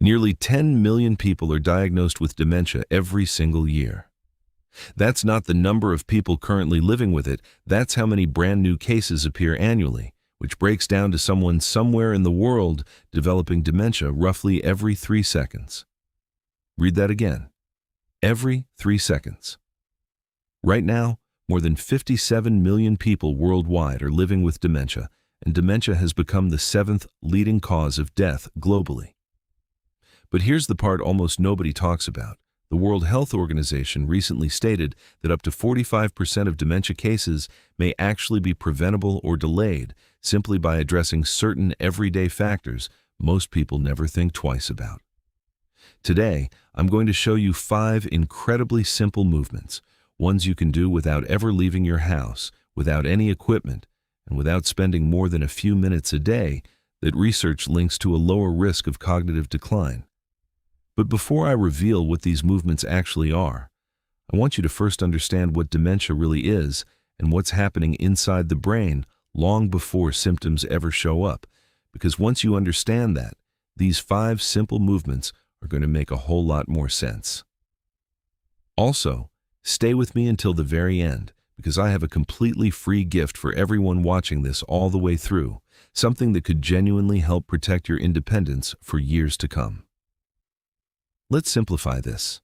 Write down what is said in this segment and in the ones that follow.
Nearly 10 million people are diagnosed with dementia every single year. That's not the number of people currently living with it, that's how many brand new cases appear annually, which breaks down to someone somewhere in the world developing dementia roughly every 3 seconds. Read that again. Every 3 seconds. Right now, more than 57 million people worldwide are living with dementia, and dementia has become the 7th leading cause of death globally. But here's the part almost nobody talks about. The World Health Organization recently stated that up to 45% of dementia cases may actually be preventable or delayed simply by addressing certain everyday factors most people never think twice about. Today, I'm going to show you 5 incredibly simple movements, ones you can do without ever leaving your house, without any equipment, and without spending more than a few minutes a day, that research links to a lower risk of cognitive decline. But before I reveal what these movements actually are, I want you to first understand what dementia really is and what's happening inside the brain long before symptoms ever show up, because once you understand that, these 5 simple movements are going to make a whole lot more sense. Also, stay with me until the very end, because I have a completely free gift for everyone watching this all the way through, something that could genuinely help protect your independence for years to come. Let's simplify this.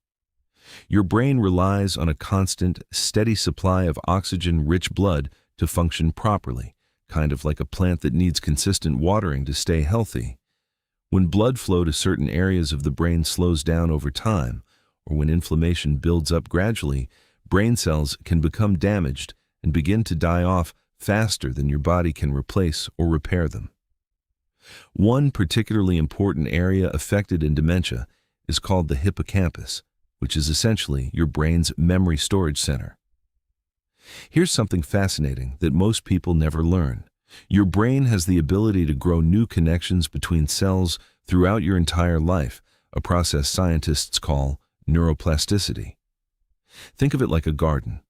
Your brain relies on a constant, steady supply of oxygen-rich blood to function properly, kind of like a plant that needs consistent watering to stay healthy. When blood flow to certain areas of the brain slows down over time, or when inflammation builds up gradually, brain cells can become damaged and begin to die off faster than your body can replace or repair them. One particularly important area affected in dementia is called the hippocampus, which is essentially your brain's memory storage center. Here's something fascinating that most people never learn. Your brain has the ability to grow new connections between cells throughout your entire life, a process scientists call neuroplasticity. Think of it like a garden.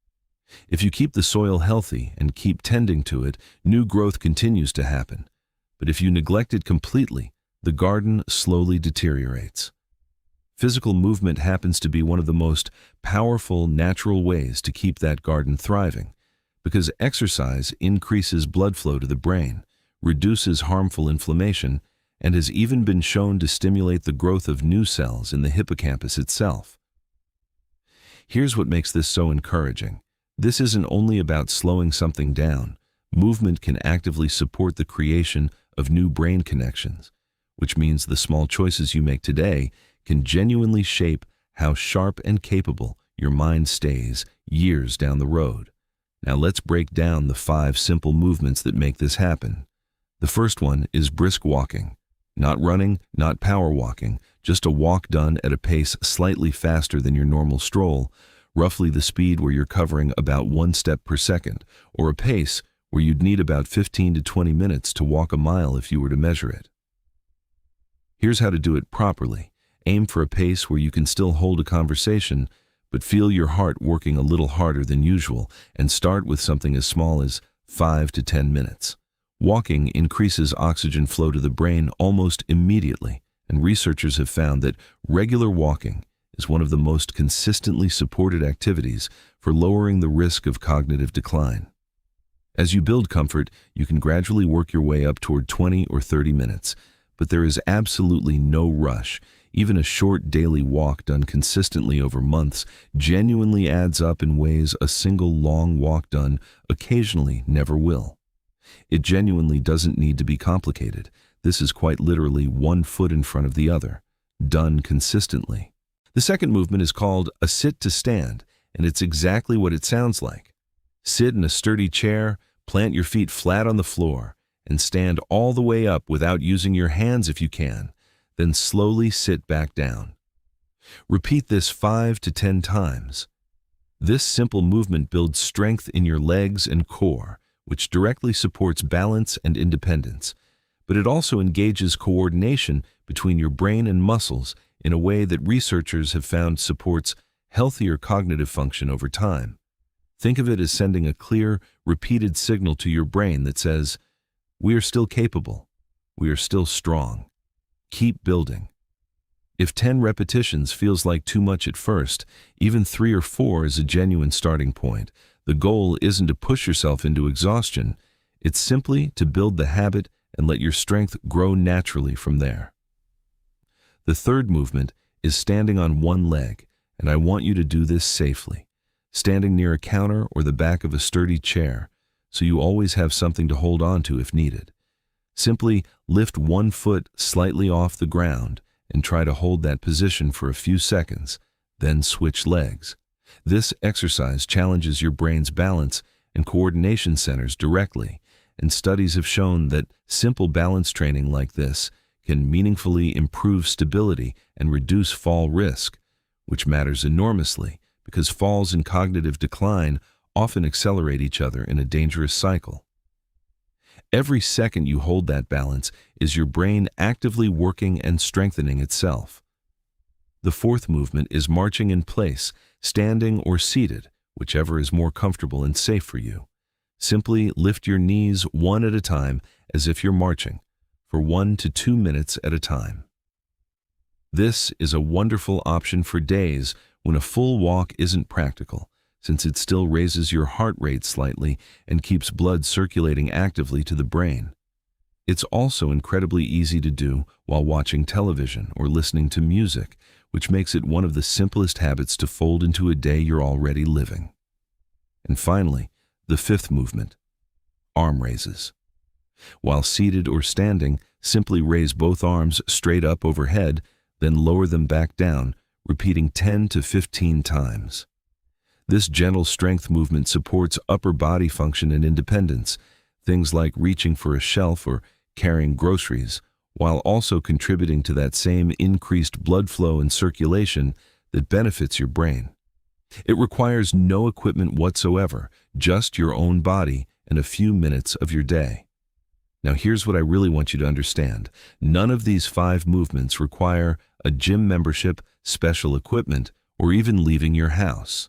If you keep the soil healthy and keep tending to it, new growth continues to happen. But if you neglect it completely, the garden slowly deteriorates. Physical movement happens to be one of the most powerful natural ways to keep that garden thriving, because exercise increases blood flow to the brain, reduces harmful inflammation, and has even been shown to stimulate the growth of new cells in the hippocampus itself. Here's what makes this so encouraging. This isn't only about slowing something down. Movement can actively support the creation of new brain connections, which means the small choices you make today can genuinely shape how sharp and capable your mind stays years down the road. Now let's break down the 5 simple movements that make this happen. The first one is brisk walking. Not running, not power walking, just a walk done at a pace slightly faster than your normal stroll, roughly the speed where you're covering about 1 step per second, or a pace where you'd need about 15 to 20 minutes to walk a mile if you were to measure it. Here's how to do it properly. Aim for a pace where you can still hold a conversation, but feel your heart working a little harder than usual, and start with something as small as 5 to 10 minutes. Walking increases oxygen flow to the brain almost immediately, and researchers have found that regular walking is one of the most consistently supported activities for lowering the risk of cognitive decline. As you build comfort, you can gradually work your way up toward 20 or 30 minutes, but there is absolutely no rush. Even a short daily walk done consistently over months genuinely adds up in ways a single long walk done occasionally never will. It genuinely doesn't need to be complicated. This is quite literally 1 foot in front of the other, done consistently. The second movement is called a sit to stand, and it's exactly what it sounds like. Sit in a sturdy chair, plant your feet flat on the floor, and stand all the way up without using your hands if you can. Then slowly sit back down. Repeat this 5 to 10 times. This simple movement builds strength in your legs and core, which directly supports balance and independence, but it also engages coordination between your brain and muscles in a way that researchers have found supports healthier cognitive function over time. Think of it as sending a clear, repeated signal to your brain that says, "We are still capable. We are still strong. Keep building." If 10 repetitions feels like too much at first, even 3 or 4 is a genuine starting point. The goal isn't to push yourself into exhaustion. It's simply to build the habit and let your strength grow naturally from there. The third movement is standing on one leg, and I want you to do this safely, standing near a counter or the back of a sturdy chair, so you always have something to hold on to if needed. Simply lift one foot slightly off the ground and try to hold that position for a few seconds, then switch legs. This exercise challenges your brain's balance and coordination centers directly, and studies have shown that simple balance training like this can meaningfully improve stability and reduce fall risk, which matters enormously because falls and cognitive decline often accelerate each other in a dangerous cycle. Every second you hold that balance is your brain actively working and strengthening itself. The fourth movement is marching in place, standing or seated, whichever is more comfortable and safe for you. Simply lift your knees one at a time as if you're marching, for 1 to 2 minutes at a time. This is a wonderful option for days when a full walk isn't practical, since it still raises your heart rate slightly and keeps blood circulating actively to the brain. It's also incredibly easy to do while watching television or listening to music, which makes it one of the simplest habits to fold into a day you're already living. And finally, the fifth movement, arm raises. While seated or standing, simply raise both arms straight up overhead, then lower them back down, repeating 10 to 15 times. This gentle strength movement supports upper body function and independence, things like reaching for a shelf or carrying groceries, while also contributing to that same increased blood flow and circulation that benefits your brain. It requires no equipment whatsoever, just your own body and a few minutes of your day. Now here's what I really want you to understand. None of these 5 movements require a gym membership, special equipment, or even leaving your house.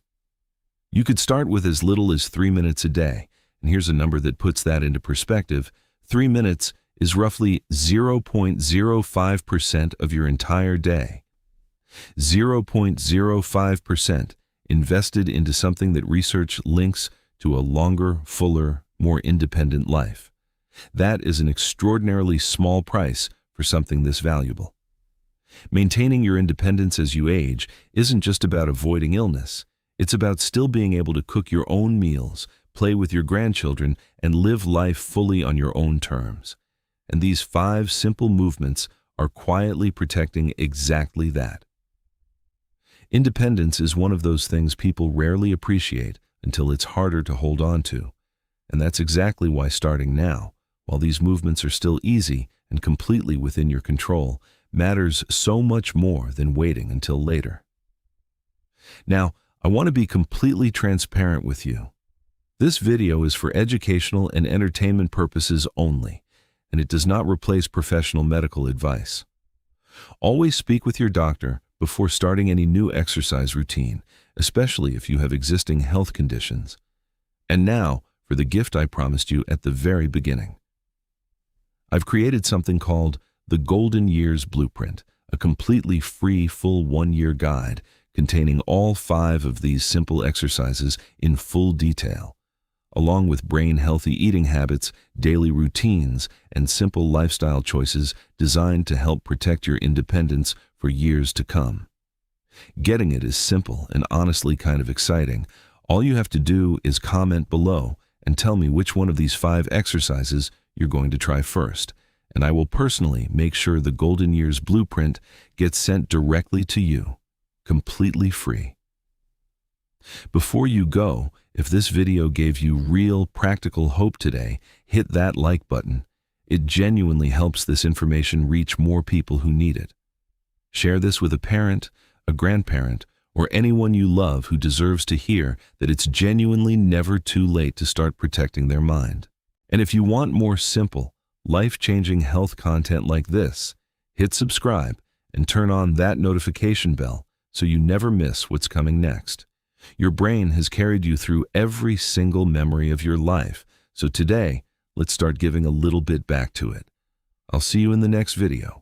You could start with as little as 3 minutes a day, and here's a number that puts that into perspective. 3 minutes is roughly 0.05% of your entire day. 0.05% invested into something that research links to a longer, fuller, more independent life. That is an extraordinarily small price for something this valuable. Maintaining your independence as you age isn't just about avoiding illness. It's about still being able to cook your own meals, play with your grandchildren, and live life fully on your own terms. And these 5 simple movements are quietly protecting exactly that. Independence is one of those things people rarely appreciate until it's harder to hold on to. And that's exactly why starting now, while these movements are still easy and completely within your control, matters so much more than waiting until later. Now, I want to be completely transparent with you. This video is for educational and entertainment purposes only, and it does not replace professional medical advice. Always speak with your doctor before starting any new exercise routine, especially if you have existing health conditions. And now, for the gift I promised you at the very beginning. I've created something called the Golden Years Blueprint, a completely free full 1-year guide containing all 5 of these simple exercises in full detail, along with brain-healthy eating habits, daily routines, and simple lifestyle choices designed to help protect your independence for years to come. Getting it is simple and honestly kind of exciting. All you have to do is comment below and tell me which one of these 5 exercises you're going to try first, and I will personally make sure the Golden Years Blueprint gets sent directly to you, completely free. Before you go, if this video gave you real, practical hope today, hit that like button. It genuinely helps this information reach more people who need it. Share this with a parent, a grandparent, or anyone you love who deserves to hear that it's genuinely never too late to start protecting their mind. And if you want more simple, life-changing health content like this, hit subscribe and turn on that notification bell so you never miss what's coming next. Your brain has carried you through every single memory of your life, so today, let's start giving a little bit back to it. I'll see you in the next video.